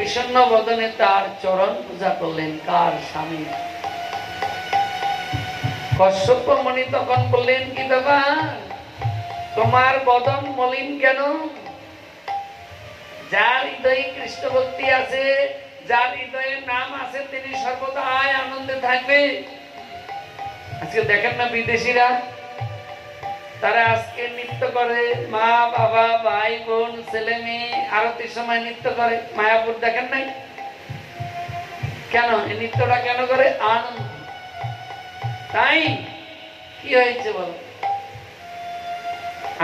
বিষণ্ণ বদনে তার চরণ পূজা করলেন। কার? স্বামী। কশ্যপ মুনি তখন বললেন, কি বাবা তোমার বদন মলিন কেন? যার হৃদয়ে কৃষ্ণ ভক্তি আছে, যার হৃদয়ে নাম আছে, তিনি সর্বদাই আনন্দে থাকবে। আজকে দেখেন না বিদেশিরা, তারা আজকে নৃত্য করে, মা বাবা ভাই বোন ছেলে মেয়ে আরতির সময় নৃত্য করে। মায়াপুর দেখেন নাই? কেন এই নৃত্যটা কেন করে? আনন্দ। তাই কি হয়েছে বলো?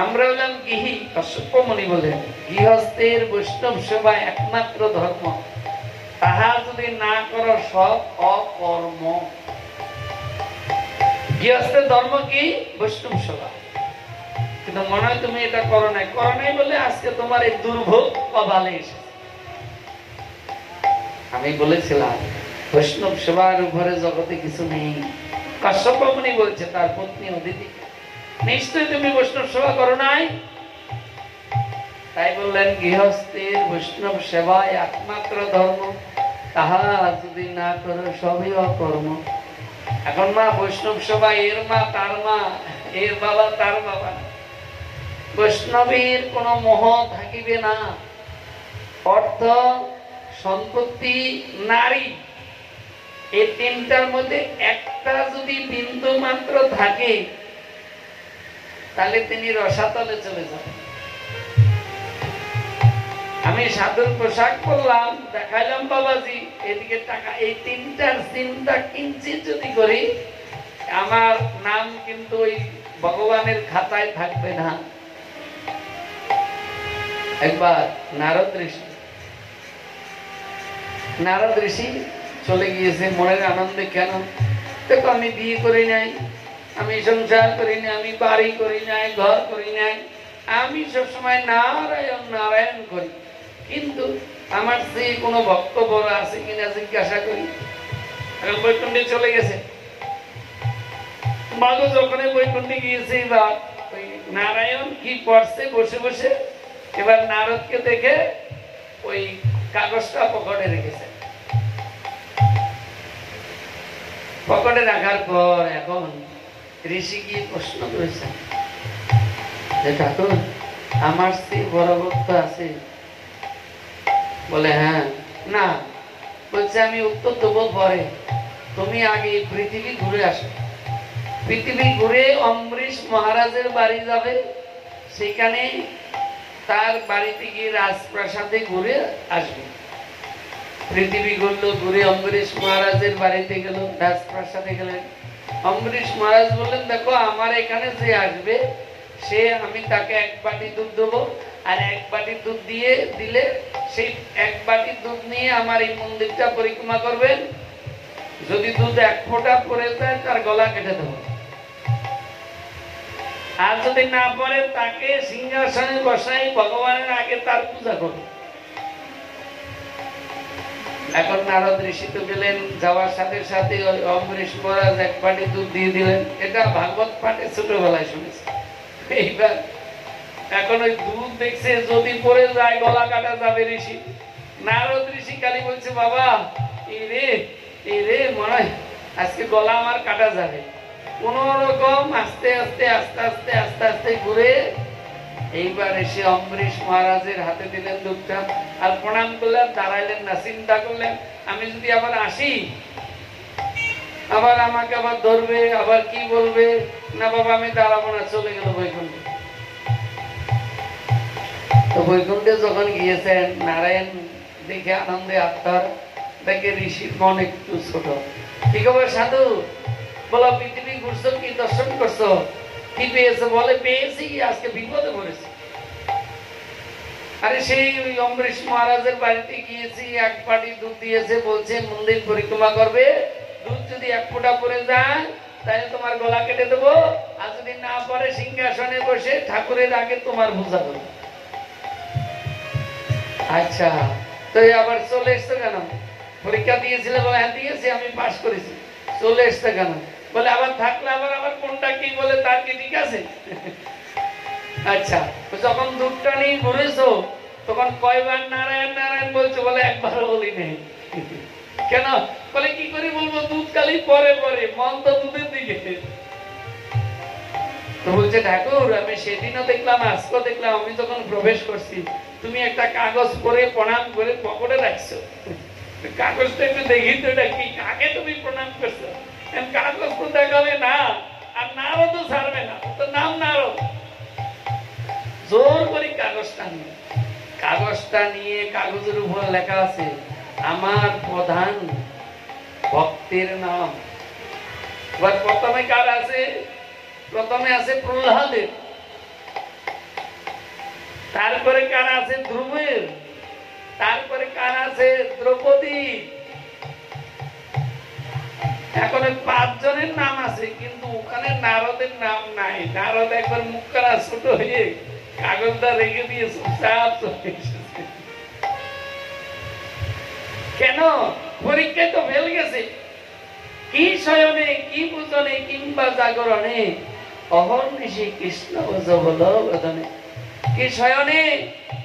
আমরা হলাম গৃহী। কশ্যপ মুনি বলেন, গৃহস্থের বৈষ্ণব সেবা একমাত্র ধর্ম, তাহা যদি না করো সব অকর্ম। গৃহস্থের ধর্ম কি? বৈষ্ণব সেবা। কিন্তু মনে হয় তুমি এটা করো নাই বলে আজকে তোমার এই দুর্ভোগ কপালে এসেছে। আমি বলেছিলাম বৈষ্ণব সেবার উপরে জগতে কিছু নেই। কশ্যপ মুনি বলছে তার পত্নী অদিতি, নিশ্চয়ই তুমি বৈষ্ণব সেবা করো নাই। তাই বললেন, গৃহস্থের বৈষ্ণব সেবায় একমাত্র ধর্ম, তাহা যদি না করো সবই অকর্ম। এখন মা বৈষ্ণব সেবা, এর মা তার মা, এর বাবা তার বাবা। বৈষ্ণবের কোন মোহ থাকিবে না। অর্থ, সম্পত্তি, নারী, এই তিনটার মধ্যে একটা যদি বিন্দু মাত্র থাকে তাহলে তিনি রসাতলে চলে যাবেন। আমি সাধুর পোশাক পরলাম, দেখাইলাম বাবাজি, এদিকে টাকা, এই তিনটার চিন্তা কিঞ্চিত যদি করি, আমার নাম কিন্তু ওই ভগবানের খাতায় থাকবে না। একবার নারদ ঋষি চলে গিয়েছে মনের আনন্দে। কেন? দেখো আমি বিয়ে করি নাই, আমি সংসার করি নাই, আমি বাড়ি করি নাই, ঘর করি নাই, আমি সবসময় নারায়ণ নারায়ণ করি, কিন্তু আমার সেই কোনো ভক্ত বড় আছে কিনা জিজ্ঞাসা করি। এখন বৈকুণ্ঠে চলে গেছে। মাগো যখন বৈকুণ্ঠে গিয়েছে, এবার ওই নারায়ণ কি করছে বসে বসে, এবার নারদকে দেখে ওই কাগজটা পকেটে রেখেছে। পকেটে রাখার পর এখন ঋষি গিয়ে প্রশ্ন করেছে যে ঠাকুর আমার স্ত্রী বড় ভক্ত আছে? বলে হ্যাঁ। না, বলছে আমি উত্তর দেবো পরে, তুমি আগে পৃথিবী ঘুরে আসো। পৃথিবী ঘুরে অম্বরীশ মহারাজের বাড়ি যাবে, সেখানে তার বাড়িতে গিয়ে রাজপ্রাসাদে ঘুরে আসবে। পৃথিবী ঘুরলো, ঘুরে অম্বরীশ মহারাজের বাড়িতে গেল, রাজপ্রাসাদে গেলেন। অম্বরীশ মহারাজ বললেন, দেখো আমার এখানে যে আসবে সে, আমি তাকে এক বাটি দুধ দেবো, আর এক বাটি দুধ দিয়ে দিলে সেই এক বাটি দুধ নিয়ে আমার এই মন্দিরটা পরিক্রমা করবেন। যদি দুধ এক ফোঁটা পড়ে যায় তার গলা কেটে দেবো, আর যদি না পড়ে তাকে সিংহাসনে বসাই ভগবানের আগে তার পূজা করবে। এখন নারদ ঋষি তো গেলেন, যাওয়ার সাথে সাথে অম্বরীশ মহারাজ এক বাটি দুধ দিয়ে দিলেন। এটা ভাগবত পাঠে ছোটবেলায় শুনেছি। এইবার এখন ওই দুধ দেখছে যদি পড়ে যায় গলা কাটা যাবে। ঋষি, নারদ ঋষি খালি বলছে, বাবা এই রে মনে হয় আজকে গলা আমার কাটা যাবে। কোন রকম আস্তে আস্তে আস্তে আস্তে আস্তে আস্তে ঘুরে এইবার এসে অম্বরীশ মহারাজের হাতে দিলেন দুধটা, আর প্রণাম করলেন, দাঁড়াইলেন না। চিন্তা করলেন আমি যদি আবার আসি, আবার আমাকে আবার ধরবে, আবার কি বলবে। না বাবা আমি দাঁড়াবো না, চলে গেল বৈকুণ্ঠে। তো বৈকুণ্ঠে যখন গিয়েছেন, নারায়ণ দেখে আনন্দে আত্মার, দেখে ঋষির মন একটু ছোট। কি খবর সাধু? বলো পৃথিবী ঘুরছো, কি দর্শন করছো, কি পেয়েছো? বলে পেয়েছি, আজকে বিপদে পড়েছি। আরে সেই ওই অম্বরীশ মহারাজের বাড়িতে গিয়েছি, এক বাটি দুধ দিয়েছে, বলছে মন্দির পরিক্রমা করবে, দুধ যদি এক ফোঁটা পড়ে যায় তাহলে তোমার গলা কেটে দেবো, আর যদি না পড়ে সিংহাসনে বসে ঠাকুরের আগে তোমার পূজা করবো। আচ্ছা, তো আবার চলে এসছো কেন? পরীক্ষা দিয়েছিলে? বলে হ্যাঁ দিয়েছি, আমি পাস করেছি। চলে এসছো কেন? বলে আবার থাকলে আবার কোনটা কি বলে, তার কি ঠিক আছে? আচ্ছা, যখন দুধটা নিয়ে ঘুরেছো তখন কয়বার নারায়ণ নারায়ণ বলছে? বলে একবারও বলি নেই। কেন? বলে কি করে বলবো, দুধ খালি পরে পরে, মন তো দুধের দিকে। তো বলছে ঠাকুর, আমি সেদিনও দেখলাম, আজকেও দেখলাম, আমি যখন প্রবেশ করছি তুমি একটা কাগজ করে প্রণাম করে পকেটে রাখছো। কাগজটা একটু দেখি তো, এটা কি, কাকে তুমি প্রণাম করছো? কাগজ তো দেখাবে না, আর নারদ তো ছাড়বে না, তো নাম নারদ। জোর করে কাগজটা নিয়ে কাগজের উপর লেখা আছে আমার প্রধান ভক্তের নাম। এবার প্রথমে কার আছে? প্রথমে আছে প্রহ্লাদের, তারপরে কার আছে? ধ্রুবের, তারপরে কার আছে? দ্রৌপদী। এখন 5 জনের নাম আছে, কিন্তু ওখানে নারদের নাম নাই। নারদ একবার মুখ করা ছোট হয়ে কাগজটা রেখে দিয়ে চুপচাপ চলে এসেছে। কেন? পরীক্ষায় তো ফেল গেছে। কি শয়নে, কি পূজনে, কিংবা জাগরণে, অহর্নিশি কৃষ্ণ ভজ বল বদনে। কি শয়নে,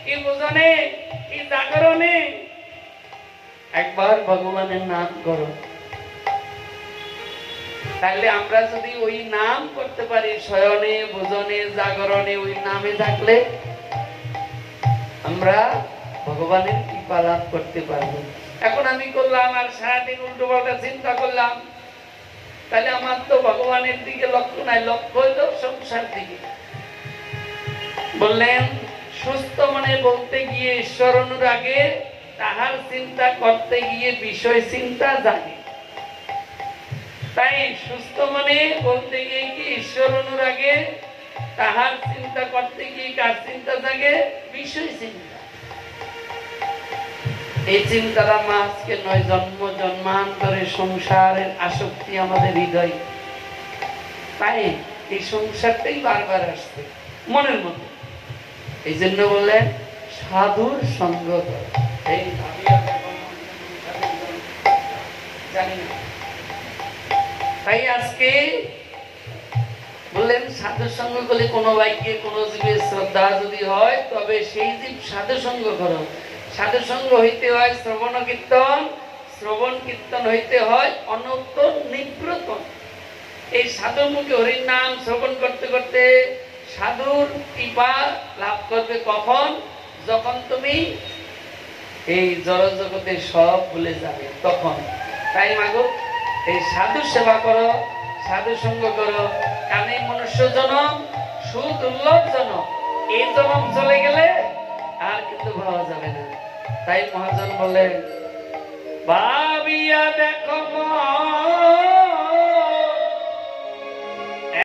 কি পূজনে, কি জাগরণে, একবার ভগবানের নাম করো। তাহলে আমরা যদি ওই নাম করতে পারি, শয়নে, ভোজনে, জাগরণে, ওই নামে থাকলে আমরা ভগবানের কৃপা লাভ করতে পারবো। এখন আমি করলাম আর সারাদিন উল্টো পাল্টা চিন্তা করলাম, তাহলে আমার তো ভগবানের দিকে লক্ষ্য নাই, লক্ষ্য হইল সংসার দিকে। বললেন সুস্থ মনে বলতে গিয়ে ঈশ্বর অনুরাগে, তাহার চিন্তা করতে গিয়ে বিষয় চিন্তা জাগে। তাই সুস্থ মনে বলতে গিয়ে কি ঈশ্বর অনুরাগে, তাহার চিন্তা করতে গিয়ে কার চিন্তা জাগে? বিষয় চিন্তা। এই চিন্তাটা আজকে নয়, জন্ম জন্মান্তরে সংসারের আসক্তি আমাদের হৃদয়। তাই এই সংসারটাই বারবার আসছে মনের মধ্যে। এই জন্য বললেন সাধুর সঙ্গ কর। এই জানি না, তাই আজকে বললেন সাধু সঙ্গ করলে কোনো বাক্যে কোনো জীবের শ্রদ্ধা যদি হয়, তবে সেই জীব সাধু সঙ্গ করো। সাধু সঙ্গ হইতে হয় শ্রবণ কীর্তন, শ্রবণ কীর্তন হইতে হয় অনন্ত নিব্রতন। এই সাধুর মুখে হরির নাম শ্রবণ করতে করতে সাধুর কৃপা লাভ করবে কখন? যখন তুমি এই জড় জগতে সব ভুলে যাবে তখন। তাই মাগো, এই সাধু সেবা করো, সাধু সঙ্গ করো, কারণ এই মনুষ্য জনম সুদুর্লভ জনম। এই জনম চলে গেলে আর কিন্তু পাওয়া যাবে না। তাই মহাজন বলেন ভাবিয়া দেখো